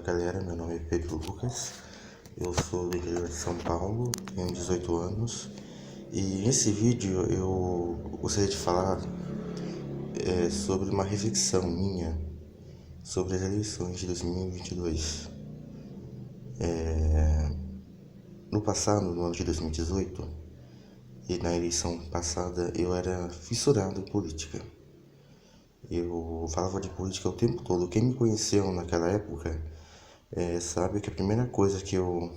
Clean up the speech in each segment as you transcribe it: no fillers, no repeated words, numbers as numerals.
galera, meu nome é Pedro Lucas, eu sou do interior de São Paulo, tenho 18 anos e nesse vídeo eu gostaria de falar sobre uma reflexão minha sobre as eleições de 2022. No passado, no ano de 2018, e na eleição passada, eu era fissurado em política. Eu falava de política o tempo todo. Quem me conheceu naquela época sabe que a primeira coisa que eu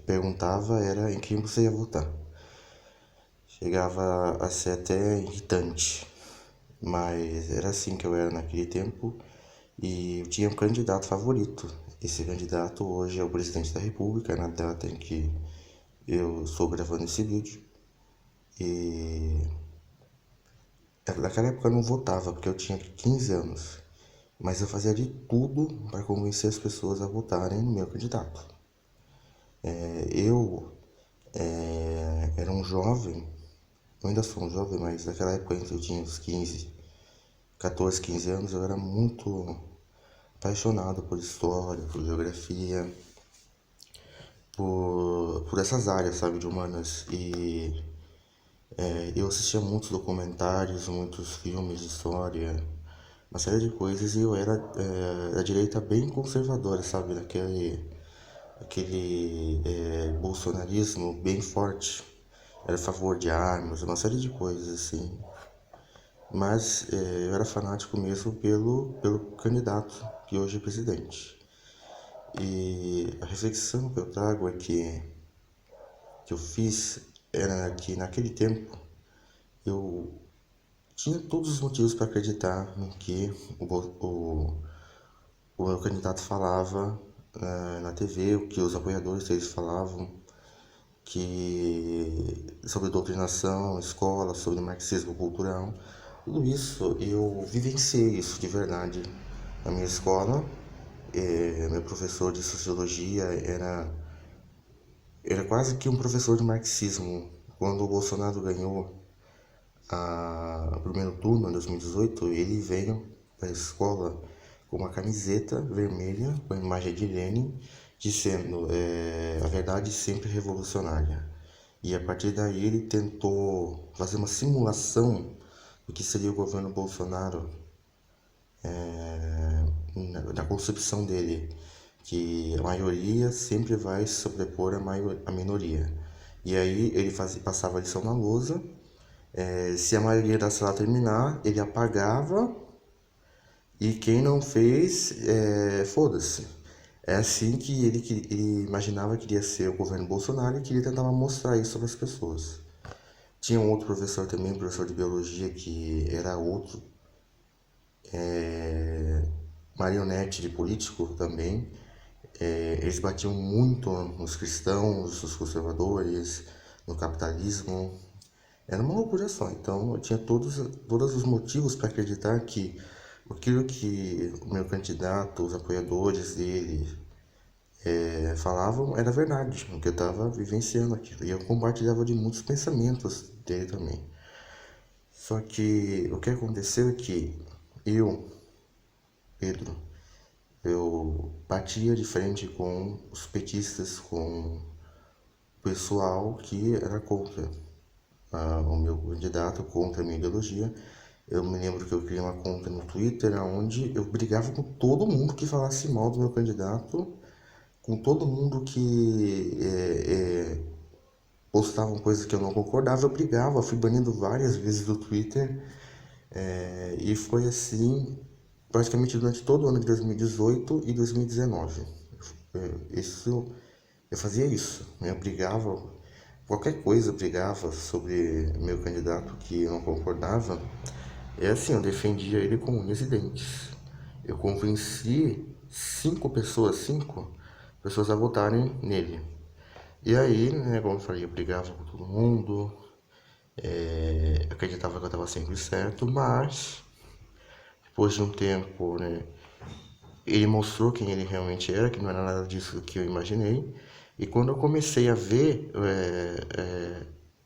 perguntava era em quem você ia votar. Chegava a ser até irritante, mas era assim que eu era naquele tempo e eu tinha um candidato favorito. Esse candidato hoje é o presidente da República, na data em que eu estou gravando esse vídeo. E naquela época eu não votava porque eu tinha 15 anos, mas eu fazia de tudo para convencer as pessoas a votarem no meu candidato. Eu era um jovem, eu ainda sou um jovem, mas naquela época eu tinha uns 14, 15 anos, eu era muito apaixonado por história, por geografia, por essas áreas, sabe, de humanas. E eu assistia muitos documentários, muitos filmes de história, uma série de coisas, e eu era da direita bem conservadora, sabe, aquele bolsonarismo bem forte. Era a favor de armas, uma série de coisas assim. Mas eu era fanático mesmo pelo candidato que hoje é presidente. E a reflexão que eu trago que eu fiz era que naquele tempo eu tinha todos os motivos para acreditar no que o meu candidato falava na TV, o que os apoiadores deles falavam, sobre doutrinação, escola, sobre marxismo cultural. Tudo isso eu vivenciei isso de verdade na minha escola. Meu professor de sociologia era quase que um professor de marxismo. Quando o Bolsonaro ganhou o primeiro turno em 2018, ele veio para a escola com uma camiseta vermelha com a imagem de Lenin, dizendo a verdade sempre revolucionária. E a partir daí ele tentou fazer uma simulação do que seria o governo Bolsonaro na concepção dele, que a maioria sempre vai sobrepor a minoria. E aí ele passava a lição na lousa, se a maioria da sala terminar, ele apagava, e quem não fez, foda-se. É assim que ele imaginava que iria ser o governo Bolsonaro, e que ele tentava mostrar isso para as pessoas. Tinha um outro professor também, um professor de biologia, que era outro marionete de político também. Eles batiam muito nos cristãos, nos conservadores, no capitalismo. Era uma loucura só. Então eu tinha todos os motivos para acreditar que aquilo que o meu candidato, os apoiadores dele falavam era verdade, porque eu estava vivenciando aquilo. E eu compartilhava de muitos pensamentos dele também. Só que o que aconteceu é que eu, Pedro, eu batia de frente com os petistas, com o pessoal que era contra o meu candidato, contra a minha ideologia. Eu me lembro que eu criei uma conta no Twitter onde eu brigava com todo mundo que falasse mal do meu candidato, com todo mundo que postavam coisas que eu não concordava, eu brigava, fui banido várias vezes do Twitter, e foi assim praticamente durante todo o ano de 2018 e 2019. Eu fazia isso, eu brigava, qualquer coisa eu brigava sobre meu candidato que eu não concordava. É assim, eu defendia ele com unhas e dentes. Eu convenci cinco pessoas a votarem nele. E aí, né, como eu falei, eu brigava com todo mundo, acreditava que eu estava sempre certo, mas depois de um tempo, né, ele mostrou quem ele realmente era, que não era nada disso que eu imaginei. E quando eu comecei a ver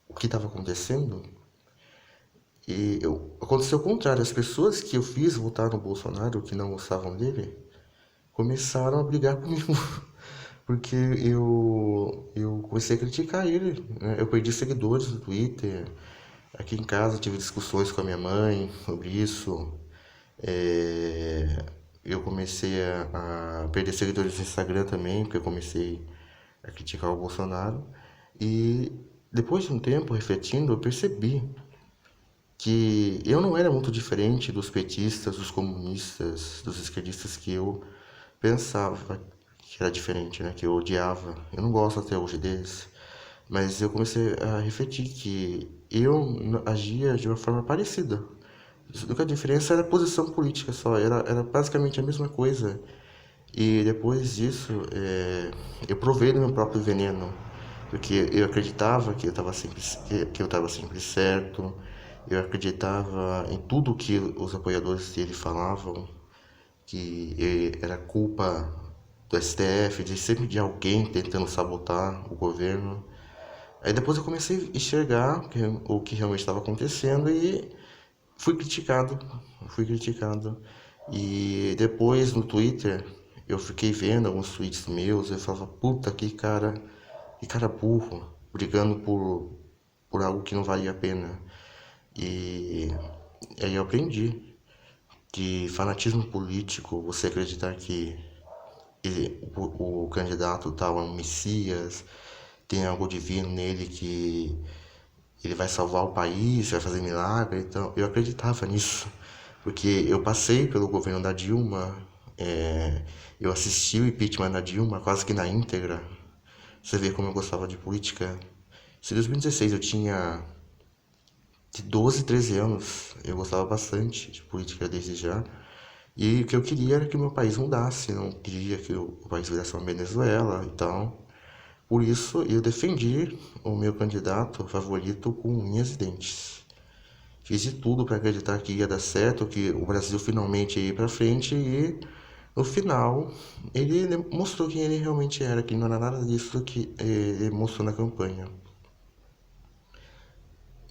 o que estava acontecendo, aconteceu o contrário. As pessoas que eu fiz votar no Bolsonaro, que não gostavam dele, começaram a brigar comigo. Porque eu comecei a criticar ele, né? Eu perdi seguidores no Twitter. Aqui em casa tive discussões com a minha mãe sobre isso. É, eu comecei a perder seguidores no Instagram também, porque eu comecei a criticar o Bolsonaro. E depois de um tempo refletindo, eu percebi que eu não era muito diferente dos petistas, dos comunistas, dos esquerdistas que eu pensava que era diferente, né? Que eu odiava. Eu não gosto até hoje deles. Mas eu comecei a refletir que eu agia de uma forma parecida. A única diferença era a posição política só, era basicamente a mesma coisa. E depois disso, eu provei do meu próprio veneno, porque eu acreditava que eu estava sempre, que eu estava sempre certo, eu acreditava em tudo que os apoiadores dele falavam, que era culpa do STF, de sempre de alguém tentando sabotar o governo. Aí depois eu comecei a enxergar o que realmente estava acontecendo e fui criticado, fui criticado. E depois no Twitter eu fiquei vendo alguns tweets meus, eu falava, puta, que cara burro, brigando por algo que não valia a pena. E aí eu aprendi que fanatismo político, você acreditar que o candidato tal é um messias, tem algo divino nele que ele vai salvar o país, vai fazer milagre. Então, eu acreditava nisso, porque eu passei pelo governo da Dilma, eu assisti o impeachment da Dilma quase que na íntegra. Você vê como eu gostava de política. Em 2016 eu tinha de 12, 13 anos, eu gostava bastante de política desde já. E o que eu queria era que o meu país mudasse, não queria que o país virasse uma Venezuela e tal. Por isso, eu defendi o meu candidato favorito com unhas e dentes. Fiz de tudo para acreditar que ia dar certo, que o Brasil finalmente ia ir para frente e no final ele mostrou quem ele realmente era, que não era nada disso que ele mostrou na campanha.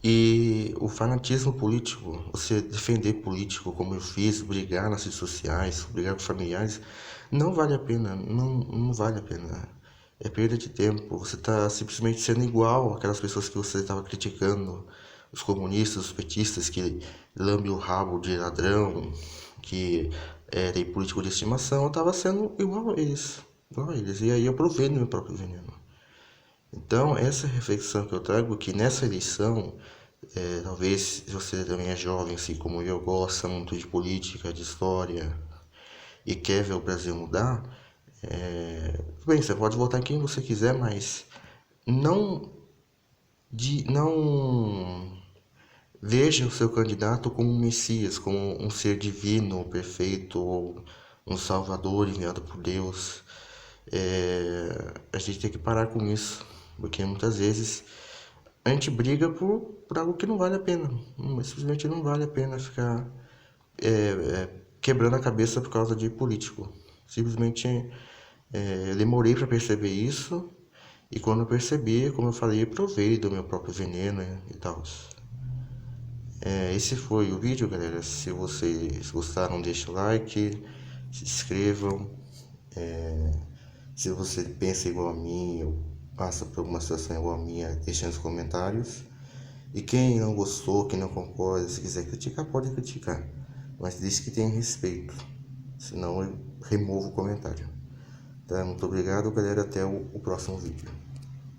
E o fanatismo político, você defender político como eu fiz, brigar nas redes sociais, brigar com familiares, não vale a pena, não vale a pena. É perda de tempo, você está simplesmente sendo igual àquelas pessoas que você estava criticando, os comunistas, os petistas que lambem o rabo de ladrão, que tem político de estimação, eu estava sendo igual a eles, igual a eles. E aí eu provei no meu próprio veneno. Então, essa reflexão que eu trago que nessa eleição, talvez se você também é jovem, assim como eu, gosta muito de política, de história e quer ver o Brasil mudar, bem, você pode votar em quem você quiser, mas não, não veja o seu candidato como um messias, como um ser divino, perfeito, ou um salvador enviado por Deus. A gente tem que parar com isso, porque muitas vezes a gente briga por algo que não vale a pena. Simplesmente não vale a pena ficar quebrando a cabeça por causa de político. Simplesmente eu demorei para perceber isso e quando eu percebi, como eu falei, eu provei do meu próprio veneno e tal. Esse foi o vídeo, galera. Se vocês gostaram, deixa o like, se inscrevam. Se você pensa igual a mim ou passa por alguma situação igual a minha, deixa nos comentários. E quem não gostou, quem não concorda, se quiser criticar, pode criticar. Mas diz que tem respeito. Senão eu removo o comentário. Tá? Muito obrigado, galera. Até o próximo vídeo.